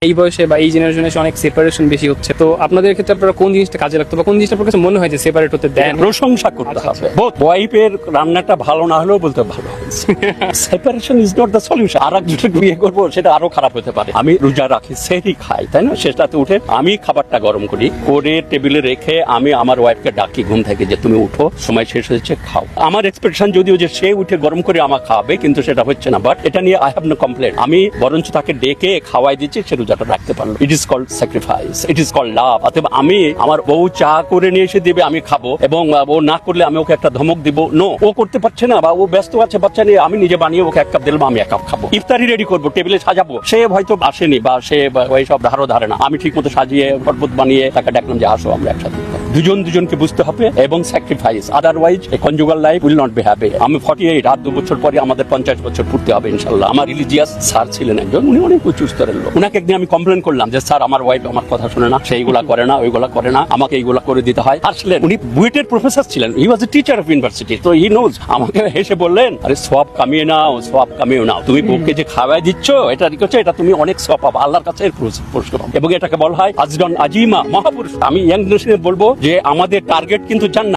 এই বয়সে বা এই জেনারেশনে অনেক সেপারেশন বেশি হচ্ছে, তো আপনাদের ক্ষেত্রে আপনারা কোন জিনিসটা কাজে লাগতো বা কোন জিনিসটা আপনার কাছে মনে হয় যে সেপারেট হতে দেন? প্রশংসা করতে হবে। বোথ ওয়াইফের রান্নাটা ভালো না হলেও বলতে ভালো হয়েছে। Separation is not the solution. আর একজনকে বিয়ে করবো সেটা আরো খারাপ হতে পারে। আমি রোজা রাখি, সেহরি খাই, তাই না? শেষরাতে উঠে আমি খাবারটা গরম করি, করে টেবিলে রেখে আমি আমার ওয়াইফকে ডাকি ঘুম থেকে যে তুমি উঠো, সময় শেষ হয়েছে, খাও। আমার এক্সপেকটেশন যদিও যে সে উঠে গরম করে আমার খাওয়াবে, কিন্তু সেটা হচ্ছে না। বাট এটা নিয়ে আই হ্যাভ নো কমপ্লেন। আমি বরঞ্চ তাকে ডেকে খাওয়াই দিচ্ছি, সে রোজাটা রাখতে পারলো। It is called sacrifice, it is called love. অতএব আমি আমার বউ চা করে নিয়ে এসে দিবে, আমি খাবো, এবং ও না করলে আমি ওকে একটা ধমক দিব, নো ও করতে পারছে না বা ও ব্যস্ত আছে বাচ্চা নিয়ে, আমি নিজে বানিয়ে ওকে এক কাপ দিলাম, আমি এক কাপ খাবো। ইফতারি রেডি করবো, টেবিলে সাজাবো, সে হয়তো আসেনি বা সে ওই সব ধারও ধারে না। আমি ঠিক মতো সাজিয়ে শরবত বানিয়ে তাকে ডাকলাম যে আসো আমরা একসাথে। দুজন দুজনকে বুঝতে হবে এবং sacrifice, otherwise A conjugal life will not be happy. আমি 48, আর 2 বছর পরে আমাদের 50 বছর পূর্তি হবে ইনশাল্লাহ। আমার রিলিজিয়াস স্যার ছিলেন একজন, উনি অনেক উঁচু স্তরের লোক। উনাকে একদিন আমি কমপ্লেন করলাম যে স্যার আমার ওয়াইফ আমার কথা শুনে না, সেইগুলা করে না, ওইগুলা করে না, আমাকে এইগুলা করে দিতে হয়। আসলেন উনি বুয়েটের প্রফেসর ছিলেন, হি ওয়াজ এ টিচার অফ ইউনিভার্সিটি, তো হি নোজ। আমাকে হেসে বললেন, আরে সওয়াব কামিয়ে নাও, সওয়াব কামিয়ে নাও, তুমি বউকে যে খাওয়াই দিচ্ছ এটা রেখেছো, এটা তুমি অনেক সওয়াব পাবা, আল্লাহর কাছে এর পুরস্কার পাবে। এবং এটাকে বলা হয় আজরান আজিমা, মহাপুরুষ। আমি ইয়াং জেনারেশনে বলবো যে আমাদের টার্গেট কিন্তু জান্নাত।